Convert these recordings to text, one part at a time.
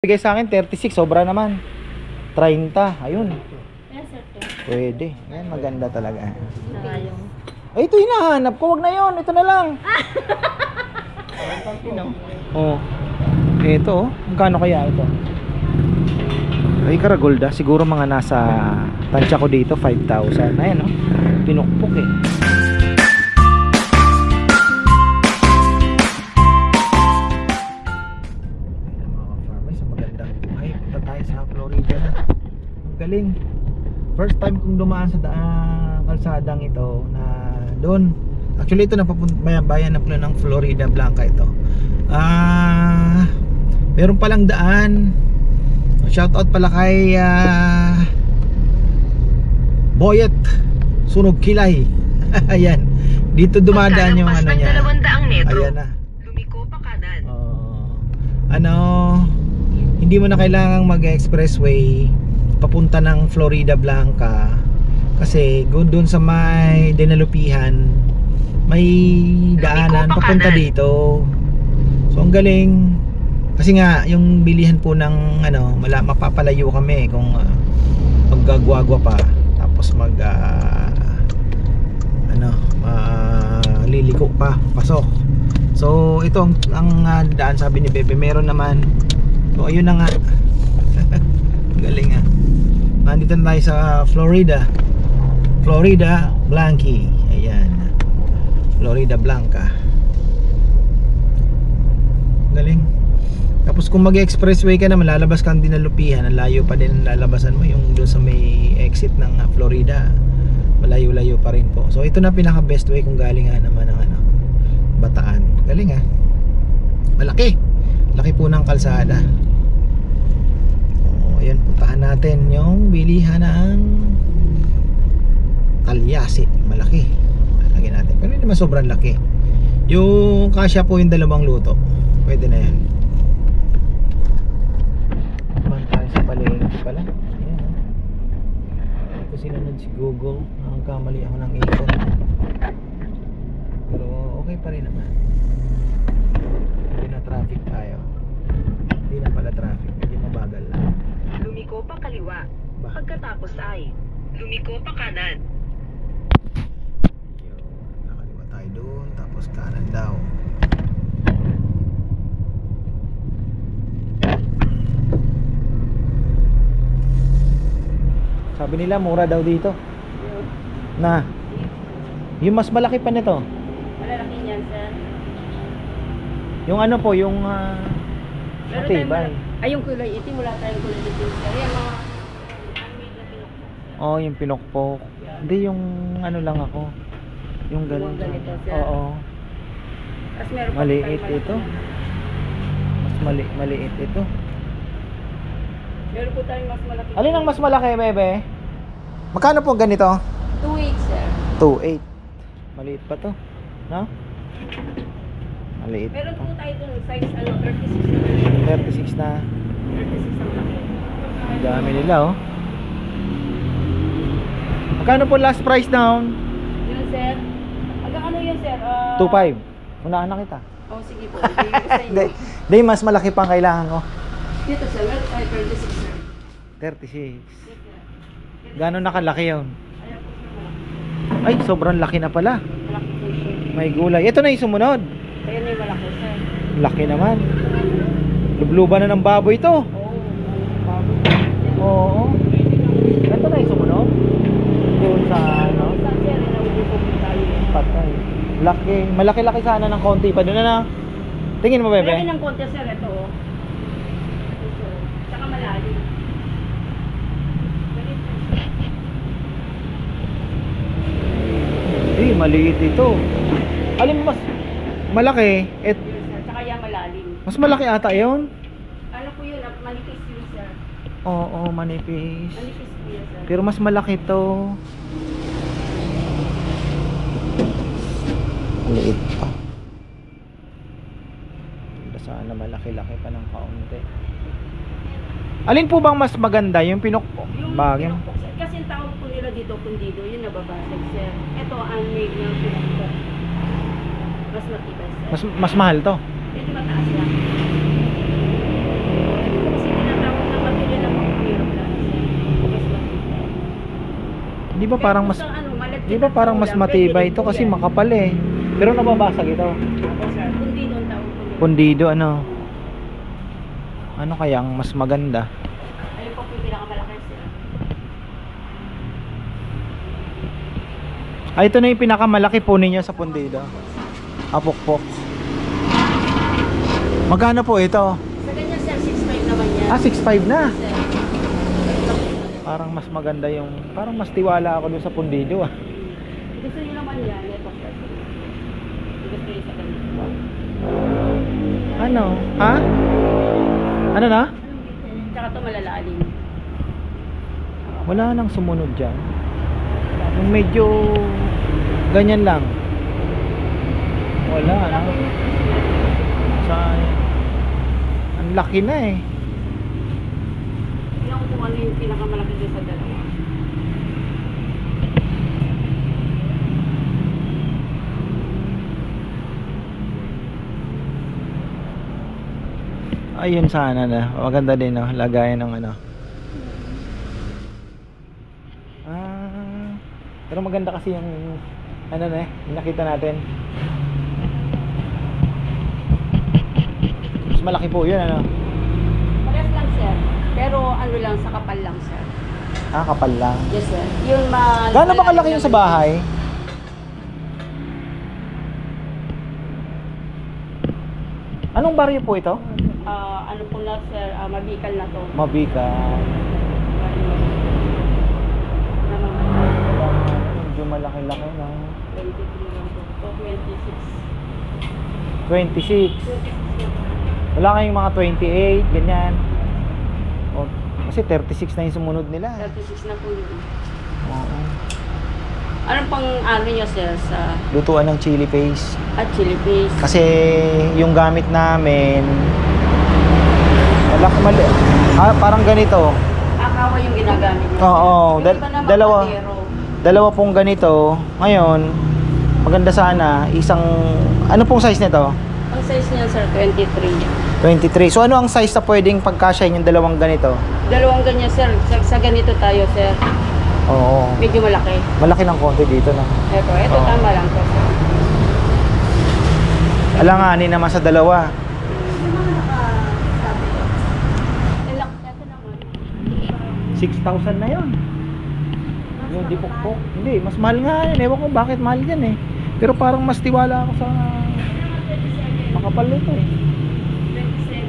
Bigay sa akin 36, sobra naman. 30, ayun. Yes, sir. Pwede. Yan, maganda talaga. Sayang. Ay, ito hinahanap ko. Wag na yon, ito na lang. Oh. Ito, magkano kaya ito? Ay, Karagolda, siguro mga nasa tansya ko dito 5,000. Ayan, oh. Pinukpok eh. Sa Florida na. Galing. First time kong dumaan sa kalsadang ito na doon. Actually ito na bayan na po ng Florida Blanca ito. Meron palang daan. Shout out pala kay Boyet Sunog Kilay. Ayan. Dito dumadaan yung ano niya. Ayan na. Lumiko pa kanan. Hindi mo na kailangang mag-expressway papunta ng Florida Blanca kasi doon sa may Dinalupihan may daanan papunta dito. So ang galing kasi nga yung bilihan po ng mapapalayo kami kung maggagwagwa pa tapos liliko pa pasok. So ito ang daan sabi ni Bebe meron naman. So ayun na nga. Galing ah. Nandito na tayo sa Florida Blanca. Ayan. Florida Blanca. Galing. Tapos kung mag-expressway ka na malalabas kang Dinalupihan, ang layo pa din ang lalabasan mo yung doon sa may exit ng Florida. Malayo-layo pa rin po. So ito na pinaka best way kung galing naman ng Bataan. Galing ah. Malaki. Laki po ng kalsada. Ayan, puntahan natin yung bilihan ng Talyasi. Malaki. Lagyan natin. Pero hindi naman sobrang laki. Yung kasya po yung dalawang luto. Pwede na yan. Naman tayo sa palengke pala. Ayan. Hindi ko sinunod si Google. Nakakamali ako ng ikon. Pero okay pa rin naman. Hindi na traffic tayo. Hindi na pala traffic. Medyo mabagal lang. Lumiko pa kaliwa. Pagkatapos ay lumiko pa kanan. Nakaliwa tayo doon. Tapos kanan daw. Sabi nila mura daw dito. Na yung mas malaki pa nito. Malalaki niyan, sir. Yung ano po, yung Pero matibay. Ay, yung kulay itim, wala tayong kulay itim, sir. Yan mga Oh, yung pinokpok. Hindi, yung ano lang ako. Yung ganun. ganito, sir. Oo. Tapos meron pa Maliit tayong malaki ito. na. Mas maliit ito. Meron po tayong mas malaki. Alin ang mas malaki, bebe? Magkano po ganito? 2.8, sir. 2.8. Maliit pa to. No? Maliit Meron pa. po tayo dun, size 36 na. 36 na. 36 ang laki. Ang dami nila, oh. Magkano po last price down? Yun, sir. Hanggang ano yun, sir? 2.5. Unahan na kita. Oh, sige po. Ibigay ko sa inyo. Hindi, mas malaki pang kailangan ko. Dito, sir. Meron tayo 36, sir. 36. Gano'n nakalaki yun? Ay, sobrang laki na pala. Malaki po siya. May gulay. Ito na yung sumunod. Kaya na yung malaki, sir. Laki naman. Lubluban na ng baboy ito. Oo. Ito na yung sumunod. Doon sa ano. Isang, sir, nauubog tayo. Patay. Laki. Malaki-laki sana ng konti pa. Doon na. Tingin mo, bebe. Malaki ng konti, sir. Ito, oh. Ito. Saka malalim. Hindi, maliit ito. Alin mas malaki? Saka yan malalim. Mas malaki ata yun. Ano po yun? Manipis yun, sir. Oo, manipis. Manipis po yun, sir. Pero mas malaki to. Maliit pa. Sana malaki-laki pa ng kaunti. Alin po bang mas maganda? Yung pinokpok? Bagay. Pinokpok, sir. Kasi ang tawag po nila dito, kundido, yun nababasag, sir. Ito, unmade ng pinokpok. Mas matibay, sir. Mas mahal to. Medyo mataas lang. Ito kasi ba parang mas Di ba parang mas matibay ito kasi makapal eh. Pero nababasag ito. Pundido ang tawag ko. Pundido ano. Ano kayang mas maganda? Ayun po yung pinakamalaki sir. Ito na yung pinakamalaki po ninyo sa pundido. Apokpok. Magkano po ito? Sa ganyan sir, 6.5 naman yan. 6.5 na. Sir. Parang mas maganda yung, parang mas tiwala ako dun sa pundido ah. Gusto niyo naman yan, ito sir. Gusto niyo sa ganyan. Ano? Ha? Ano na? Tsaka ito malalalim. Wala nang sumunod dyan. Yung medyo ganyan lang. Wala na. Sayang. Ang laki na eh. Tingnan ko kung ano yung pinakamalaki dito sa dalawa. Ayun sana na. Maganda din no, lagayan ng ano. Pero maganda kasi yung ano na yung nakita natin. Mas malaki po 'yun ano. Parehas lang sir. Pero ano lang, sa kapal lang sir. Kapal lang. Yes sir. Yung Gaano ba kalaki yung sa bahay? Anong baryo po ito? Ano po na sir, mabikal na to. Mabika. Medyo malaki-laki no. 23 lang po. So, 26. 26. Wala kayong mga 28, ganyan. O, kasi 36 na yung sumunod nila. 36 na po yun. Oo. Anong pang ano nyo sir sa Lutuan ng chili paste. chili paste? Kasi yung gamit namin, parang ganito. Akawa yung ginagamit nyo. Oo, Yung iba naman dalawa. kaldero. Dalawa pong ganito. Ngayon, maganda sana isang, ano pong size nito? Ang size niya sir, 23. 23. So ano ang size na pwedeng pagkasya yung dalawang ganito? Dalawang ganyan sir. Sa ganito tayo sir. Oo. Medyo malaki. Malaki ng konti dito na. Ito Oo. tama lang to sir. Alanganin naman sa dalawa. Yung mga nakasabi ko. Ito naman. 6,000 na yun. Yung dipukpok. Hindi, mas mahal nga yun. Ewan ko bakit mahal yan eh. Pero parang mas tiwala ako sa makapal nito eh.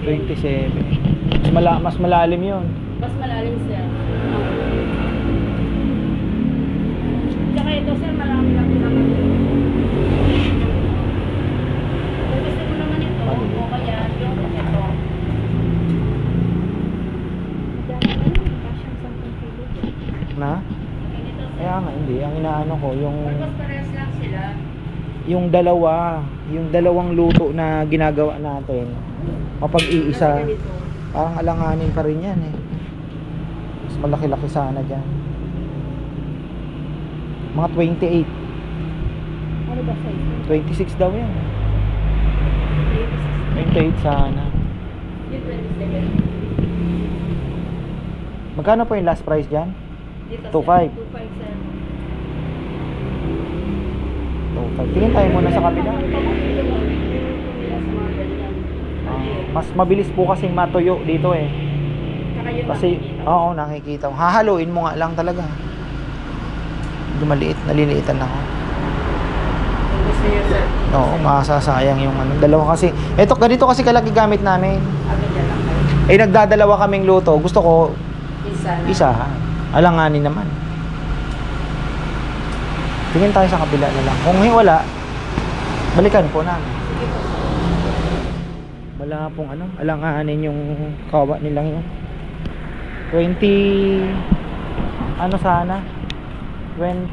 27. Mas malalim yun. Mas malalim sir. Tsaka ito sir, marami lang din naman. Kung gusto mo naman ito, o kaya yung ito. Na? Ganito sir. Kaya nga hindi. Ang inaano ko yung Pagkas parehas lang sila. yung dalawang luto na ginagawa natin mapag-iisa. Ganito. Parang alanganin pa rin yan eh. Mas malaki-laki sana dyan. Mga 28. Ano ba size? 26 daw yan. 28 sana. Yung 27. Magkano po yung last price dyan? Dito 2.5. sir. 2.5 sir. 2.5. Tingin tayo muna sa kabila. Mas mabilis po kasing matuyo dito eh. Kasi, oo, nakikita ko. Hahaluin mo nga lang talaga. Medyo maliit, naliliitan ako. Gusto niyo sir? Oo, masasayang yung ano. Dalawa kasi. Eto, ganito kasi kalaki gamit namin. Agad yan lang kayo. Eh, nagdadalawa kaming luto. Gusto ko, Isa na. isa. Alanganin naman. Tingin tayo sa kabila na lang. Kung wala, balikan po namin. Sige po sir. Wala pong ano, alanganin yung kawa nilang yun. 20 ano sana 20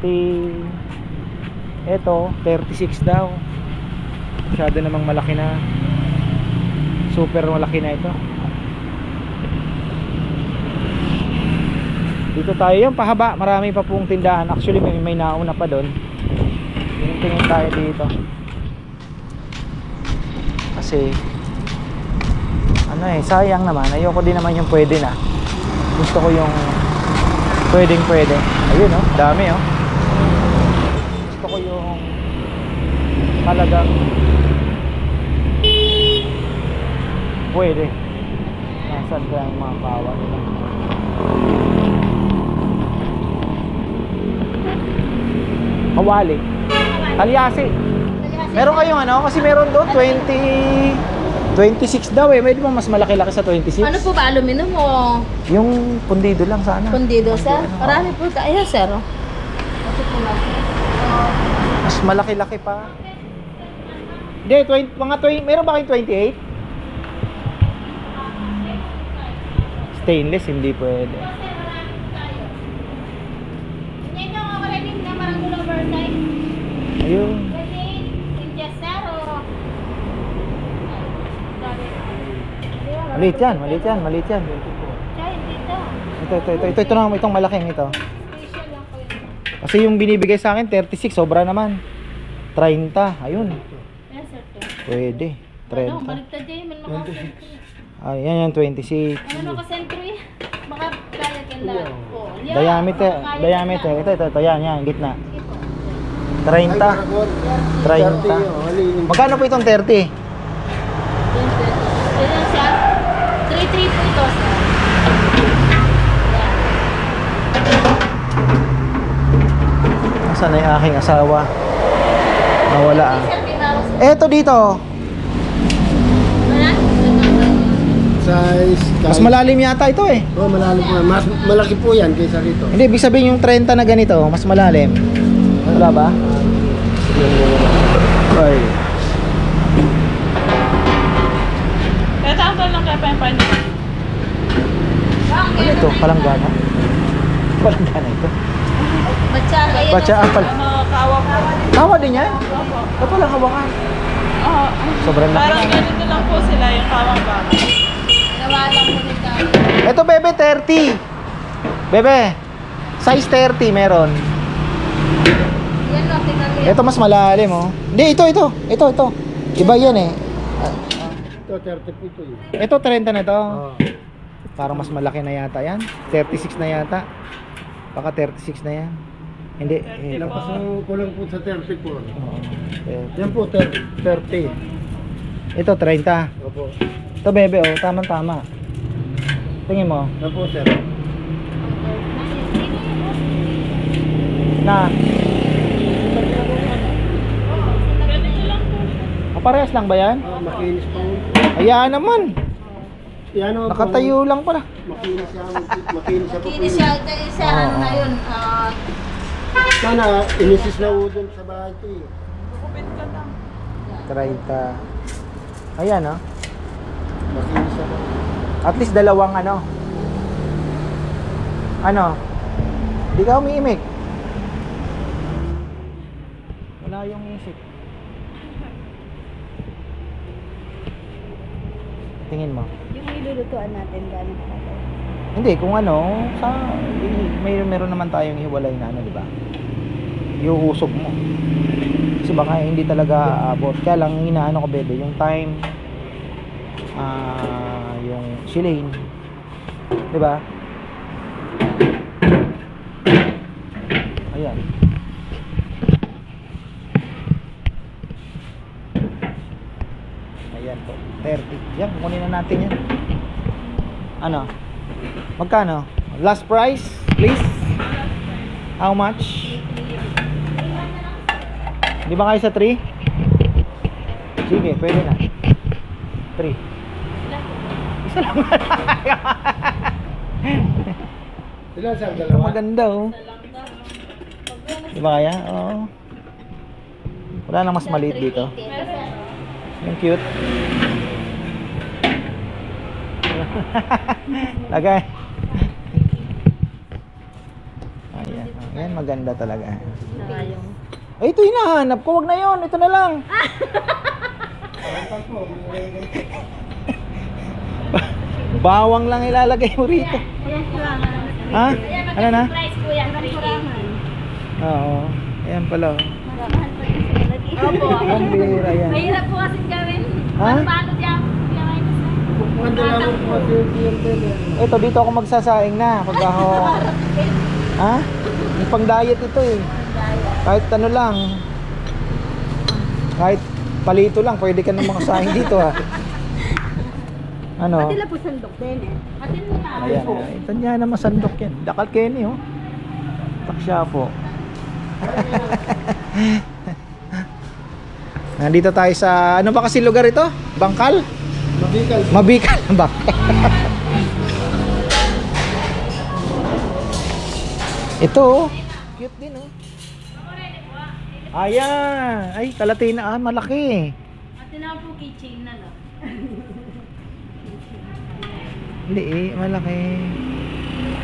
eto 36 daw. Masyado namang malaki na, super malaki na ito. Dito tayo yung pahaba, marami pa pong tindahan. Actually may nauna pa doon. Tingin tayo dito kasi ano eh, sayang naman. Ayoko din naman yung pwede na. Gusto ko yung pwedeng pwede. Ayun oh, dami oh. Talagang pwede. Nasaan kaya ang mga kawa nila? Kawali. Talyasi. Meron kayong ano? Kasi meron doon 26 daw eh. May di ba mas malaki-laki sa 26? Ano po ba? Aluminum o Yung pundido lang sana. pundido, sir? Marami po tayo, sir. Mas malaki-laki pa. Hindi, meron ba kayong 28? Stainless, hindi pwede. Ayun. Maliit yan, maliit yan, maliit yan. Ito na, itong malaking ito. Kasi yung binibigay sa akin, 36, sobra naman. 30, ayun. Pwede, 30. Ayan yan, 26. Baka kaya ka lang. Diameter, ito, yan, gitna. 30. 30. Magkano po itong 30? Ayan siya. 3-3 po ito, sir. Nasaan na yung aking asawa? Nawala ah. Sir, pinaros. Eto dito. Wala? Size. Mas malalim yata ito eh. Oh, malalim po. Mas malaki po yan kaysa rito. Hindi, ibig sabihin yung 30 na ganito, mas malalim. Wala ba? Ay. Tatanggal lang kaya pa niya. Ano ito? Palanggana? Palanggana ito. Batsaga yun. Batsaan pala. Ano, kawa po. Tawa din yan? Opo. Ito palang hawakan. Oo. Sobrang laki. Parang ganito lang po sila yung kawang baka. Gawa lang po ni tayo. Ito bebe, 30. Bebe, size 30 meron. Yan o, tingnan mo yan. Ito mas malalim oh. Hindi, ito. Iba yan eh. Ito, 30 po ito. Ito 30 na to. Oh. Parang mas malaki na yata yan. 36 na yata. Baka 36 na yan. Hindi. Lapas ang kulang po sa 30 po. Oo. Yan po, 30. Ito 30. Opo. Ito bebe oh, tama. Tingin mo. Yan po, sir. Na. Ganito lang po. Parehas lang ba yan? Makinis po. Ayan naman. Yan o. Nakatayo lang pala. Makinis siya. Makinis siya po. Kinis siya, sir, ano na yun? Sana, inisis na po dun sa bahay ito eh. Kupit ka lang. 30. Ayan oh. Makinis siya po. At least dalawang ano. Ano? Di ka umiimik. Wala yung isip. Tingin mo. Yung nilulutuan natin, gano'n pa natin. Hindi, kung ano, meron naman tayong hiwalay na ano, di ba? Iuusog mo. Kasi baka hindi talaga aabot. Kaya lang inaano ko bebe, yung time, yung silane, di ba? Ayan. Ayan po, 30. Yan, kukunin na natin yan. Ano? Magkano? Last price, please? How much? Di ba kayo sa 3? Sige, pwede na. 3. Isa lang. Ilan sir? Ito Dalawa? maganda oh. Di ba kaya? Oo. Wala nang mas maliit dito. Yung cute. Lagay. Ayan. Ayan, maganda talaga. Ay, ito hinahanap ko. Wag na yon. Ito na lang. Bawang lang ilalagay mo rito. Ha? Ano na? Price po yan, kurangan. Oo. Ayan pala. Oh. Opo. Ang bihira yan. Mahirap po kasi gawin. Ha? Paano dyan? Mga dalawa po kasi yung clientele. Ito, dito ako magsasaing na. Pag ako... Ha? Yung pang diet ito eh. Kahit ano lang. Kahit palito lang, pwede ka nang makasahin dito ha. Ano? Pati lang po sandok din eh. Pati lang na. Ayan, ito niya na masandok yan. Dakal Kenny oh. Taksya po. Nandito tayo sa, ano ba kasi lugar ito? Bangkal? Mabikal. Mabikal. Bangkal. Ito oh. Cute din oh. Ayan. Ay, Kalatina ah, malaki. Pati na po keychain na lang. Hindi eh, malaki.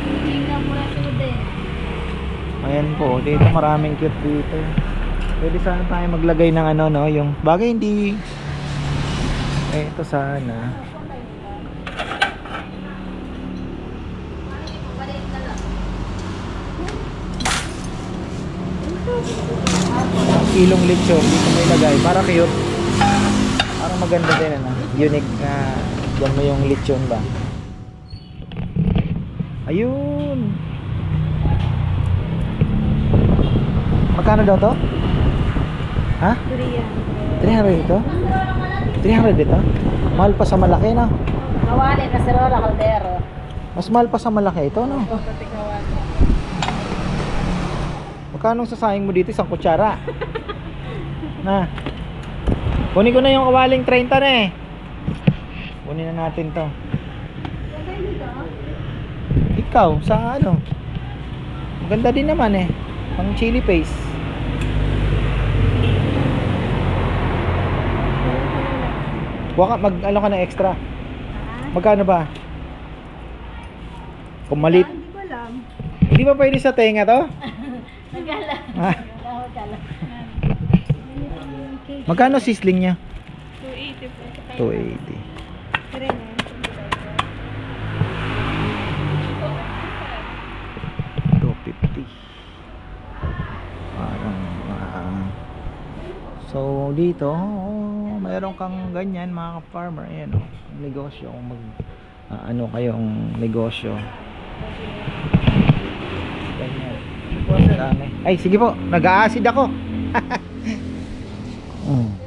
Keychain na po na sunod eh. Ayan po, dito maraming cute dito. Pwede sana tayo maglagay ng ano no, yung bagay hindi. Eh, ito sana. Kilong lechon dito mo ilagay para cute. Parang maganda din ano, unique na diyan mo yung lechon ba. Ayun. Magkano daw to? Ha? 300 ito? 300 ito? Mahal pa sa malaki na. Kawali, kaserola, kaldero. Mas mahal pa sa malaki ito no? Magkano sasayang mo dito? Isang kutsara. Na. Kunin ko na yung kawaling 30 na eh. Kunin na natin to. Ikaw, sa ano? Maganda din naman eh. Pang chili paste. Waka, ano ka na extra? Magkano ba? Kung malit. Hindi ko alam. Hindi ba pwede sa tenga to? Nagala. Ah, Nagala. magkano sisling niya? 280 po. 280. 250. Parang so dito, mayroon kang ganyan mga farmer, ayan oh, negosyo kung mag ano kayong negosyo. Ganyan. Dami. Ay, sige po, nag-a-acid ako. Ito. Oh.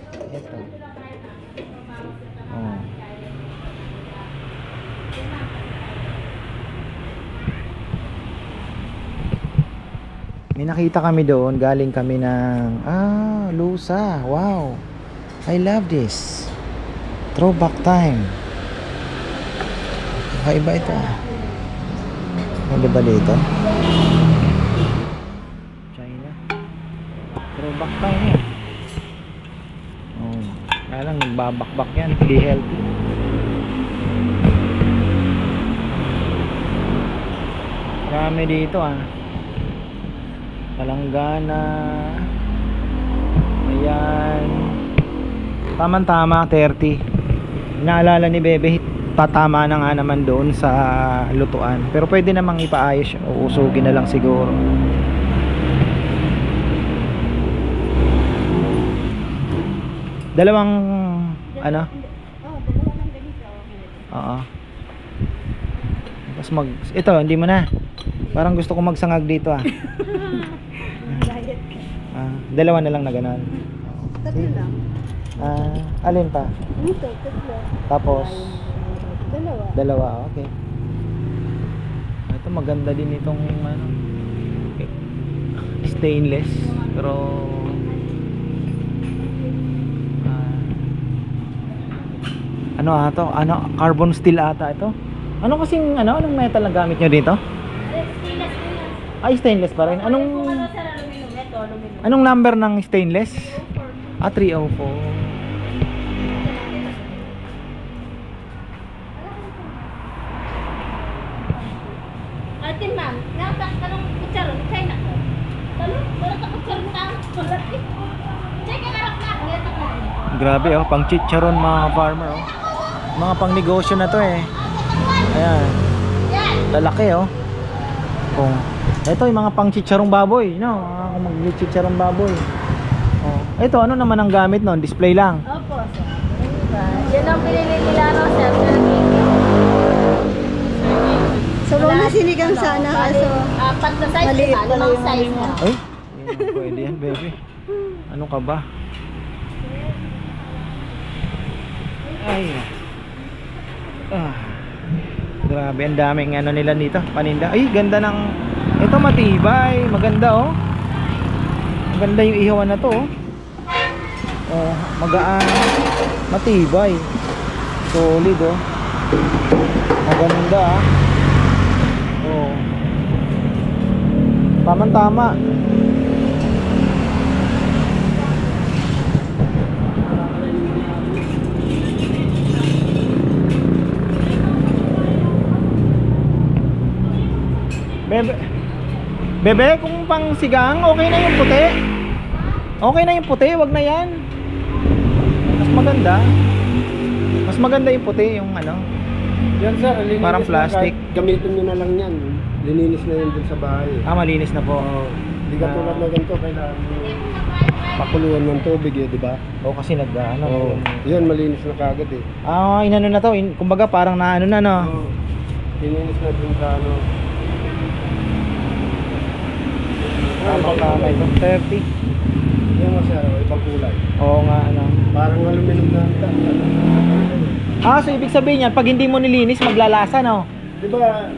May nakita kami doon, galing kami ng lusa. Wow. I love this. Throwback time. Kakaiba ito. Ano ba dito? China. Throwback time yan. Oh, kaya lang nagbabakbak yan. Be healthy. Marami dito Palanggana. Ayan. Tama-tama 30. Naalala ni Bebe, tatama na nga naman doon sa lutuan. Pero pwede namang ipaayos. Uusugin na lang siguro. Dalawang ano? Oo. Tapos ito, hindi mo na. Parang gusto ko magsangag dito dalawa na lang na ganon. Tatlo lang. Alin pa? Dito, tatlo. Tapos Dalawa. Okay. Ito maganda din itong ano, stainless pero ano to? Ano, carbon steel ata ito? Ano kasing anong metal ang gamit nyo dito? Ay, stainless pa rin. Anong number ng stainless? 304. Ate ma'am, natak ka ng kutsaron, kaya na ko. Balot ang kutsaron ka. Check ka na. Grabe pang chicharon mga farmer Mga pang negosyo na to eh. Ayan. Lalaki Kung ito yung mga pang chicharong baboy, kung mag-chicharong baboy. Ito ano naman ang gamit noon? Display lang. Opo, sir. Yan ang pinili nila sir. Sarong na sinigang sana kaso Apat na size, maliit pala yung size mo. Ay, pwede yan, baby. Ano ka ba? Ay. Ah. Grabe, ang daming ano nila dito, paninda. Ay, ganda ng ito, matibay, maganda oh. Maganda yung ihawan na to oh. Oh, magaan, matibay. Solid oh. Maganda ah. Oh. Tama-tama. Bebe, kung pang sigang, okay na yung puti. Okay na yung puti, wag na yan. Mas maganda. Mas maganda yung puti, yung ano. Yan sir, lininis Parang na, plastic. kahit gamitin nyo na lang yan. Lininis na yan dun sa bahay. Ah, malinis na po. Hindi ka tulad na ganito, kailangan mo pakuluan ng tubig eh, di ba? O kasi ano. Oo. Yan, malinis na kagad eh. Ah, inano na to. Kumbaga parang na ano na no. Oo. Lininis na dun sa ano. Tama ito. 30. Yan mo sir, ibang kulay. Oo nga ano. Parang aluminum na Ah, so ibig sabihin yan, pag hindi mo nilinis, maglalasa no? di ba,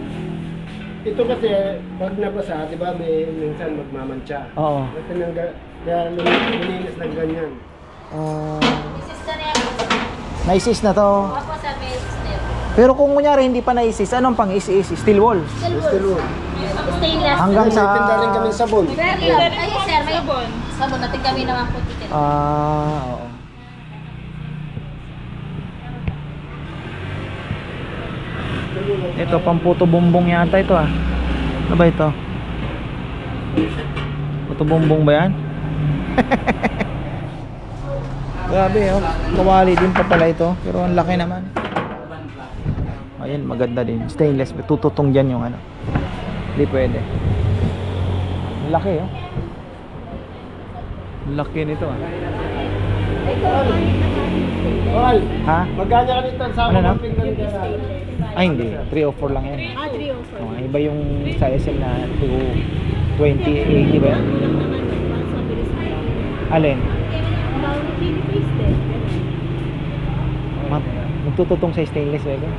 ito kasi, pag nabasa, di ba, may minsan magmamantsa. Oo. Kasi kaya lininis ng ganyan. Naisis na to. Ako sa meses na yun. Pero kung kunyari hindi pa naisis, anong pang is steel wall? Steel wool. Stainless. Hanggang sa May tinda rin kami sabon. Ay, sir, may sabon natin kami naman po titin. oo. Ito pamputo bumbong yata ito ah. Ano ba ito? Puto bumbong ba yan? Grabe oh. Kawali din pa pala ito. Pero ang laki naman. Ayan, maganda din. Stainless. Tututong dyan yung ano. Hindi pwede. Ang laki oh. Ang laki nito ah. Oy, Ha? magkanya ka nito sa Ano na? Ay hindi, 304 lang yan. Ah, 304. Oh, iba yung sa SM na 22080 ba yan? Alin? Magtututong sa stainless ba yun?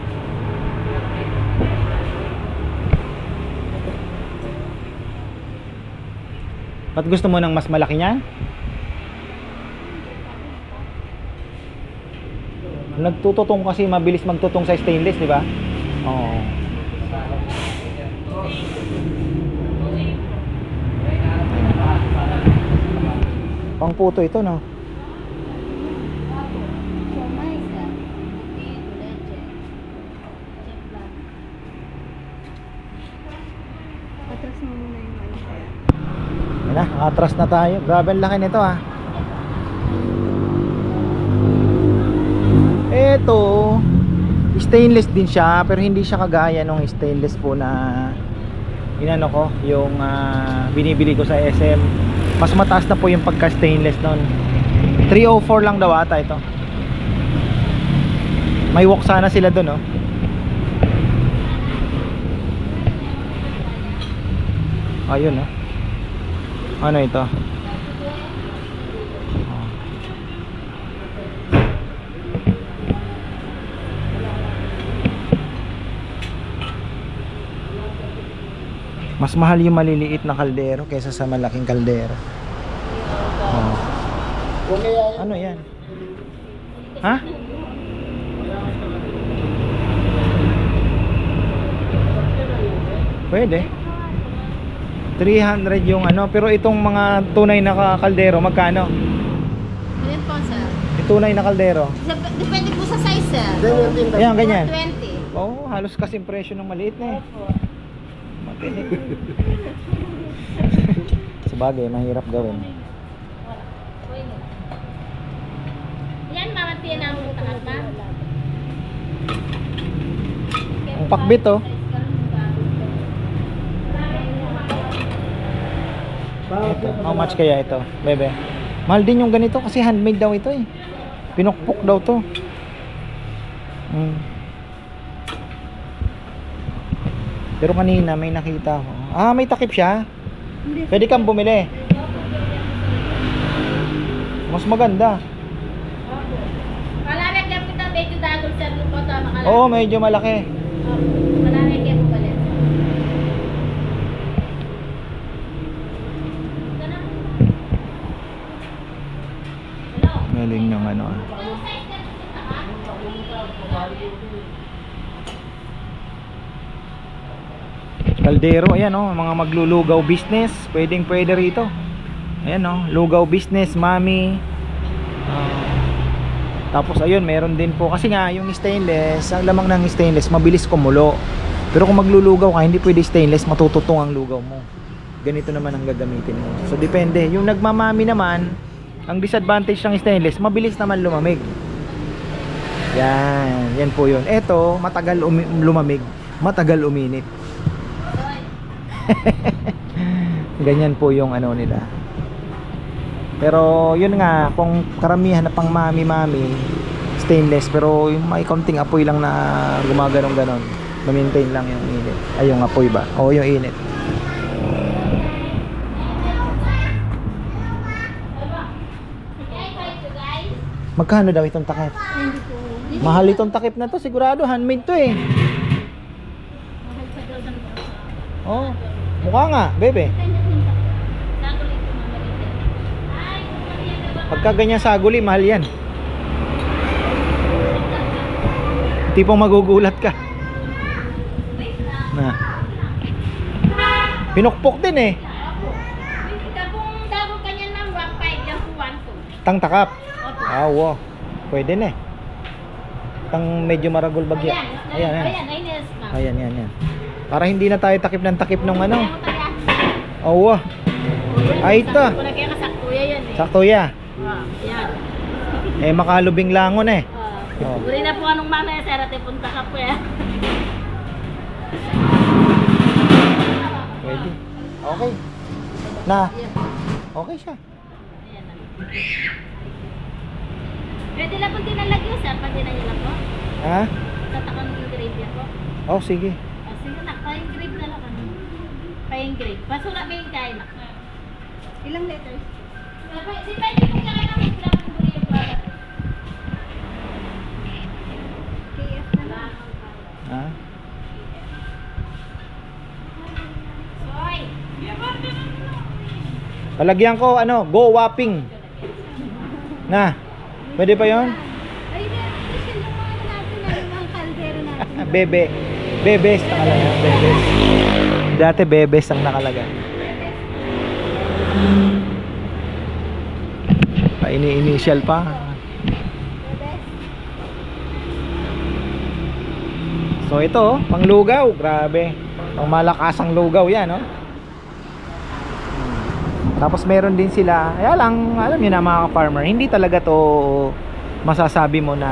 Ba't gusto mo ng mas malaki niyan? Nagtututong kasi mabilis magtutong sa stainless, di ba? Oo. Pangputo ito, no? Atras mo muna yung ano. Yan na, atras na tayo. Grabe ang laki nito, ah. Ito, stainless din siya, pero hindi siya kagaya nung stainless po na inano ko, yung binibili ko sa SM. Mas mataas na po yung pagka stainless nun. 304 lang daw ata ito. May walk sana sila dun, oh. Ayun, oh. Ano ito? Mas mahal yung maliliit na kaldero kaysa sa malaking kaldero. Oh. Ano yan? Ha? Pwede. 300 yung ano, pero itong mga tunay na kaldero, magkano? Ganyan po, sir. Yung tunay na kaldero. Depende po sa size, sir. Ayan, ganyan. 20. Oo, halos kasing presyo ng maliit na eh. Matinik. Sabagay, mahirap gawin. Yan, mamatiyan na ang takat ba? Ang pakbit oh. Ito, how much kaya ito, bebe? Mahal din yung ganito kasi handmade daw ito eh. Pinukpok daw to. Pero kanina may nakita ko. Ah, may takip siya. Pwede kang bumili. Mas maganda. Wala na kita medyo Oo, medyo malaki. Malaki kayo po balik. Galing ng ano. Kaldero, ayan oh, mga maglulugaw business, pwedeng pwede rito. Ayan oh, lugaw business, mami. Tapos ayun, meron din po kasi nga yung stainless, ang lamang ng stainless mabilis kumulo. Pero kung maglulugaw ka, hindi pwede stainless, matututong ang lugaw mo. Ganito naman ang gagamitin mo. So depende. Yung nagmamami naman, ang disadvantage ng stainless, mabilis naman lumamig. Yan po yun. Eto, matagal lumamig, matagal uminit. Ganyan po yung ano nila. Pero yun nga, kung karamihan na pang mami stainless, pero yung may konting apoy lang na gumaganong-ganon, ma-maintain lang yung init. Ay, yung apoy ba? O yung init. Magkano daw itong takip? Hindi po. Mahal itong takip na to, sigurado handmade to eh. Mahal sa Jordan po. Oh, mukha nga, bebe. Pagka ganyan saguli, mahal yan. Tipong magugulat ka. Na. Pinukpok din eh. Dago kanya ng 1.5 yan po 1.2. Tang takap. Ah, wow. Pwede na eh. Tang medyo maragol bagya. Ayan, ayan. Ayan, ayan, ayan. Para hindi na tayo takip ng takip ng ano. Oh, wow. Ay, ito. Sakto ya. Yan. Eh, makalubing langon eh. Oh. Uli na po anong mamaya sir at punta ka po eh. Pwede. Okay. Na. Okay siya. Pwede lang po tinalagyo sir, pag dinala po. Ha? Tatakang yung grade yan po. Oh, sige. Sige na, paying grade na lang. Paying grade. Basura may kain na. Ilang letters? Di ba hindi kong kaya namin sila kung buli yung product? KF na lang. Ha? Soy! Palagyan ko ano, go whopping. Na. Pwede pa 'yon? Ay, special yung mga natin na yung mga kaldero natin. Bebe. Bebes nakalagay. Bebes. Dati bebes ang nakalagay. Ini-initial pa. So ito, panglugaw, grabe. Pang malakasang lugaw 'yan, no? Tapos meron din sila, kaya lang, alam niyo na mga farmer, hindi talaga to masasabi mo na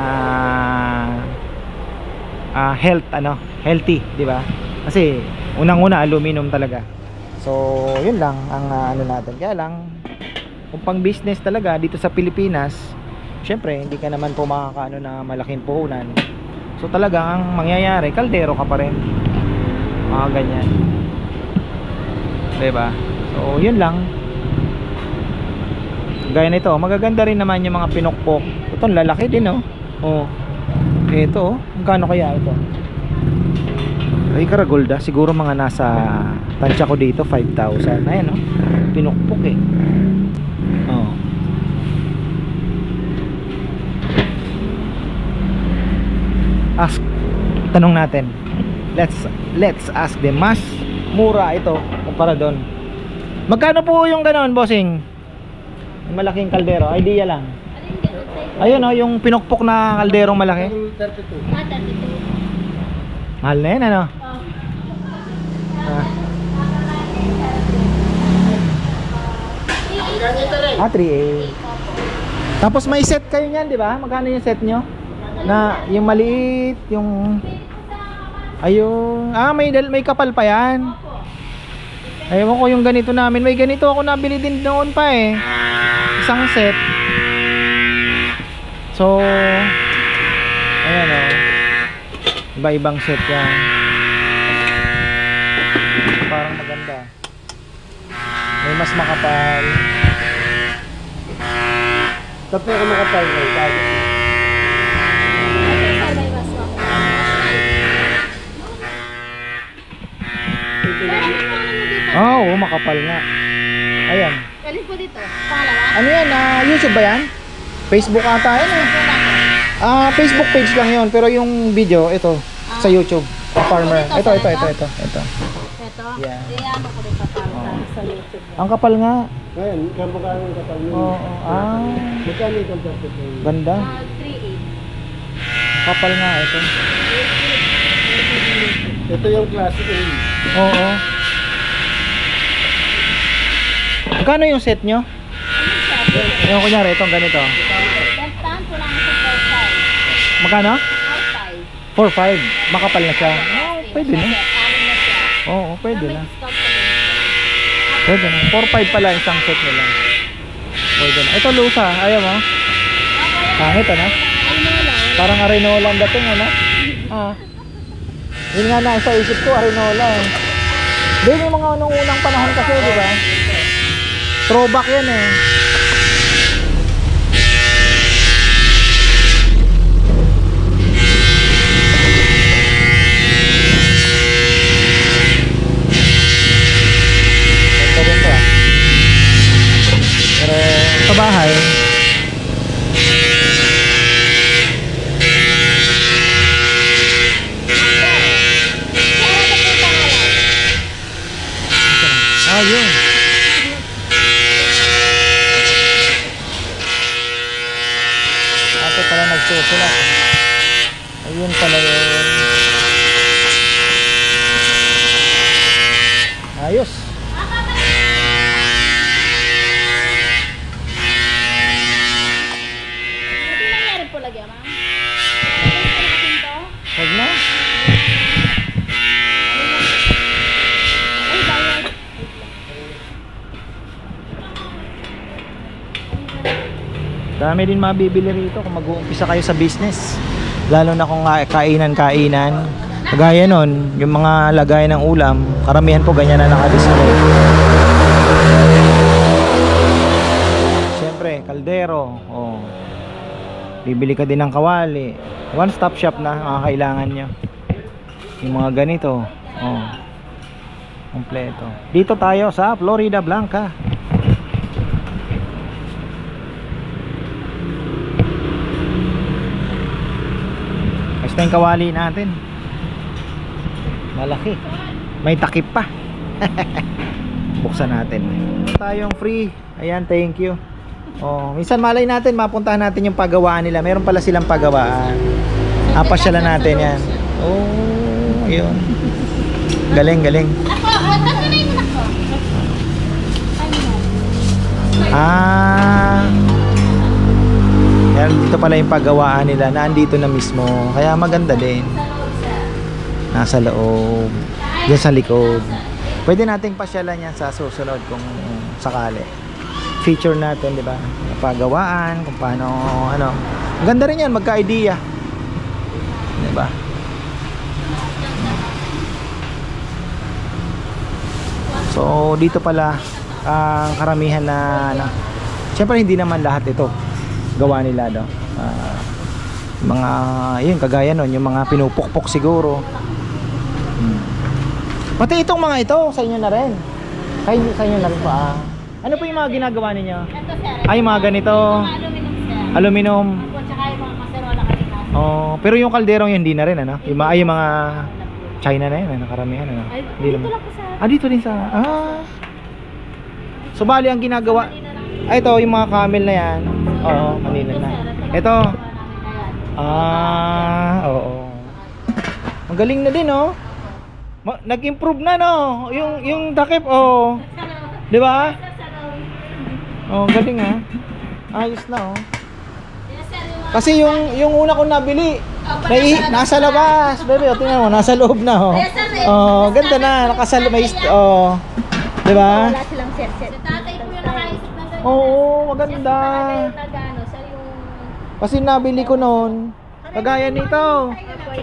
healthy, di ba? Kasi unang-una aluminum talaga. So, yun lang ang ano natin. Kaya lang kung pang business talaga dito sa Pilipinas, syempre hindi ka naman po makakaano na malaking puhunan. So talaga ang mangyayari, kaldero ka pa rin. Mga ganyan. 'Di ba? So, yun lang. Gaya nito, magaganda rin naman yung mga pinukpok. Ito, lalaki din, oh. Oh. Ito, oh. Magkano kaya ito? Ay, Karagolda, siguro mga nasa tansya ko dito 5,000. Ayan, oh. Pinukpok eh. Oh. Tanong natin. Let's ask them. Mas mura ito kumpara doon. Magkano po yung ganoon, bossing? Yung malaking kaldero, idea lang. Ayun oh, yung pinukpok na kalderong malaki. 32. Ah, 32. Mahal na yan, ano? Ganito rin. 3A. Tapos may set kayo niyan, di ba? Magkano yung set nyo? Na yung maliit, yung ayun, may kapal pa yan. Ayaw ko yung ganito namin. May ganito ako nabili din noon pa eh. Isang set. So, ayan o. Iba-ibang set yan. Parang maganda. May mas makapal. Tapos ako makapal ngayon. Oo, makapal nga. Ayan. Galing po dito. Pangalawa. Ano yan? YouTube ba yan? Facebook ata yan eh. Facebook page lang yon, pero yung video, ito, sa YouTube. Farmer. Ito. Ito? Ito. Yeah. Ano ko rin sa YouTube. Ang kapal nga. Ngayon, kamukha ng kapal yun. Oo. Magkano itong plastic na yun? Ganda. 3.8. Kapal nga ito. Ito yung classic na yun. Oo. Magkano yung set nyo? Yung kunyari, itong ganito. Bentahan ko lang sa 4.5. Magkano? 4.5. 4.5. Makapal na siya. Pwede na. Anim na siya. Oo, pwede May na. discount pa din. Pwede na. 4.5 pala isang set nila. Pwede na. Ito lusa. Ayaw mo? Pangit ano? Parang arenola ang dating ano? Yun nga na sa isip ko, arenola eh. Doon yung mga nung unang panahon kasi, di ba? Throwback yan eh. Ganda rin to ah. Pero sa bahay, yun. Ate pala nagsusulat. Ayun pala yun. Ayos. Hindi nangyari po lagi, ma'am. Huwag na. Ay, bayad. Dami din mabibili rito kung mag-uumpisa kayo sa business. Lalo na kung kainan-kainan. Kagaya nun, yung mga lagay ng ulam, karamihan po ganyan na naka-display. Siyempre, kaldero. Oh. Bibili ka din ng kawali. One stop shop na ang kailangan nyo. Yung mga ganito. Oh. Kompleto. Dito tayo sa Florida Blanca. Basta yung kawali natin. Malaki. May takip pa. Buksan natin. Tayong free. Ayan, thank you. Oh, minsan malay natin mapuntahan natin yung pagawaan nila. Meron pala silang pagawaan. Pasyalan natin yan. Oh, ayun. Galing, galing. Yan, dito pala yung paggawaan nila na andito na mismo, kaya maganda din. Nasa loob, diyan sa likod. Pwede nating pasyalan yan sa susunod kung sakali. Feature natin, di ba? Paggawaan, kung paano, ano. Maganda rin yan, magka-idea. Di ba? So, dito pala ang karamihan na siyempre hindi naman lahat ito gawa nila daw. Mga yun kagaya nun, yung mga pinupukpok siguro. Pati itong mga ito sa inyo na rin. Sa inyo na rin pa. Ano po yung mga ginagawa ninyo? Ito, sir. Ay, mga ganito. Aluminum, sir. Aluminum. At saka yung mga kaserola kanina. Oh, pero yung kalderong yun hindi na rin ano. Yung mga China na yun, ano, karamihan ano. Ay, Hindi dito naman. lang po, sir. Dito din sa So bali ang ginagawa. Ito yung mga camel na yan. Oo, Manila na. Ito. Oo. Ang galing na din, oh. Nag-improve na, no. Yung takip, oh. 'Di ba? Oh, galing ah. Ayos na, oh. Kasi yung una kong nabili, nasa labas, bebe, oh, tingnan mo, nasa loob na, oh. Oh, ganda na, may 'di ba? Wala silang set-set. Tatay po yung nakaisip ng ganyan. Oo, maganda. Nagano, sir, yung... Kasi nabili ko noon, kagaya nito.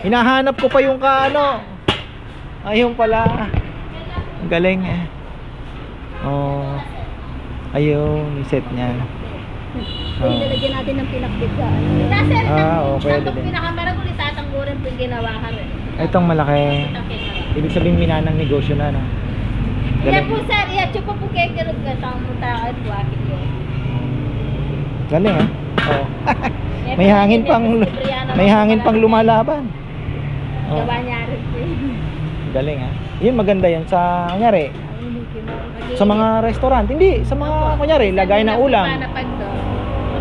Hinahanap ko pa yung kaano. Ayun pala. Ang galing eh. Oh. Ayun, set niya. Ilalagyan natin ng pinakbit ka. Pwede din. Pinakamaragol, itatanggurin po yung ginawa ka rin. Itong malaki. Ibig sabihin minanang negosyo na, no? Iya po sir, iya chupa po kayo kirog ka sa mga tao at wakit yun. Galing ah. Oo. May hangin pang lumalaban. Oh. Gawa niya rin po yun. Galing ah. Yun maganda yan sa kunyari sa mga restaurant. Hindi, sa mga kunyari lagay na ulam.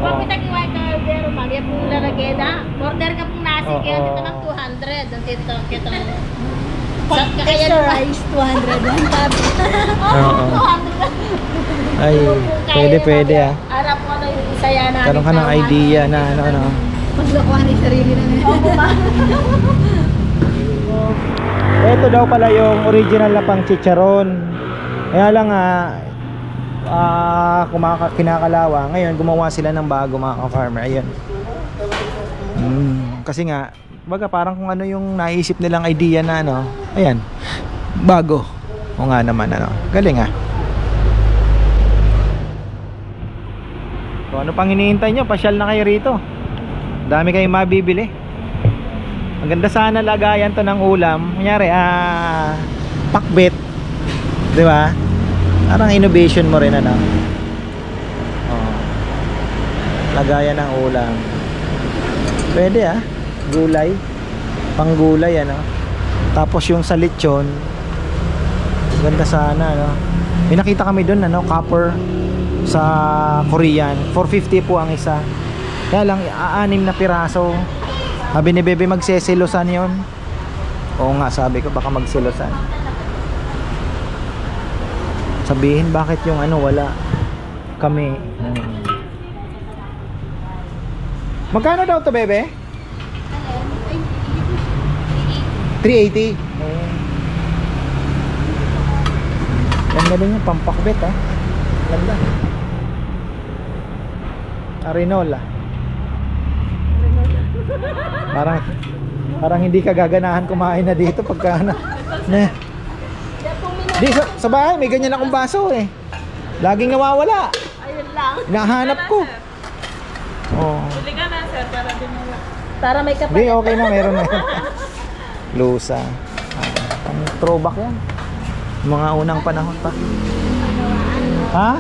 Pagpita kiwa ka pero mali po lalageda. Order ka pong nasi Oo. kaya dito ng 200. Ang dito kita kaya rice 200 lang tabi. Oo. 200. Ay, pwede ah. Arap ko na yung isa yan namin. Karoon ka ng idea na ano. Maglokohan yung sarili na nila. Opo ba? Ito daw pala yung original na pang chicharon. Kaya lang kinakalawa. Ngayon gumawa sila ng bago mga ka-farmer. Ayan. Kasi nga baga parang kung ano yung naisip nilang idea na ano. Ayan. Bago. O nga naman ano. Galing ah. So ano pang hinihintay nyo? Pasyal na kayo rito. Dami kayong mabibili. Ang ganda sana lagayan to ng ulam. Kunyari pakbet. 'Di ba? Parang innovation mo rin ano. Oh. Lagayan ng ulam. Pwede ah. Gulay. Panggulay ano. Tapos yung sa lechon. Ganda sana ano. May nakita kami doon ano, copper sa Korean. 450 po ang isa. Kaya lang 6 na piraso. Sabi ni Bebe magseselosan yon. Oo nga, sabi ko baka magselosan. Sabihin bakit yung ano wala kami. Magkano daw to Bebe? 380. Ganda din yung pampakbet ah. Ganda. Arinola. Parang hindi ka gaganahan kumain na dito pagka na. Di sa bahay may ganyan akong baso eh. Laging nawawala. Ayun lang. Nahanap ko. Oh. Bili ka na sir para din wala. Para may kapalit. Hindi okay na meron. Lusa. Pang throwback yan. Mga unang panahon pa. Ha?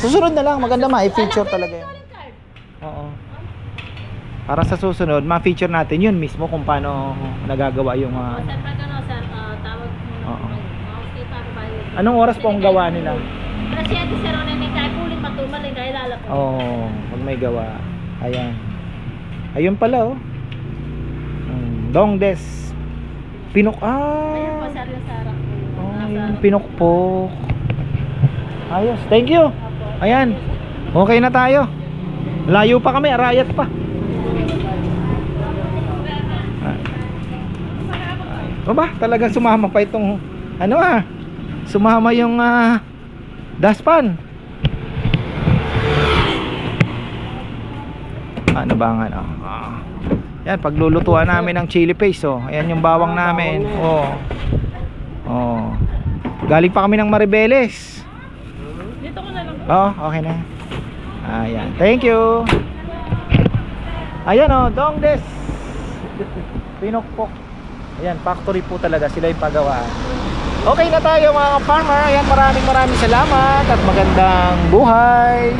Susunod na lang, maganda ma-feature talaga yun. Oo. Para sa susunod, ma-feature natin yun mismo kung paano nagagawa yung Sir, pag ano, sir, tawag mo. Oo. Makikita ko ba yun? Anong oras po ang gawa nila? Pero siya di sir, ano yung kahit ulit matumal yung kahit lalap. Oo, pag may gawa. Ayan. Ayun pala oh. Dongdes Pinok. Ayan po sir yung sarap. Yung pinokpok. Ayos, thank you. Ayan. Okay na tayo. Layo pa kami, arayat pa. O ba, talagang sumama pa itong ano sumama yung daspan. Ano ba nga yan, paglulutuan namin ng chili paste oh. Ayan yung bawang namin. Oh. Oh. Galing pa kami ng Maribeles. Dito ko na lang. Oh, okay na. Ayan, thank you. Ayan oh, Dongdes Pinokpok. Ayan, factory po talaga, sila yung pagawaan. Okay na tayo mga farmer. Ayan, maraming salamat at magandang buhay.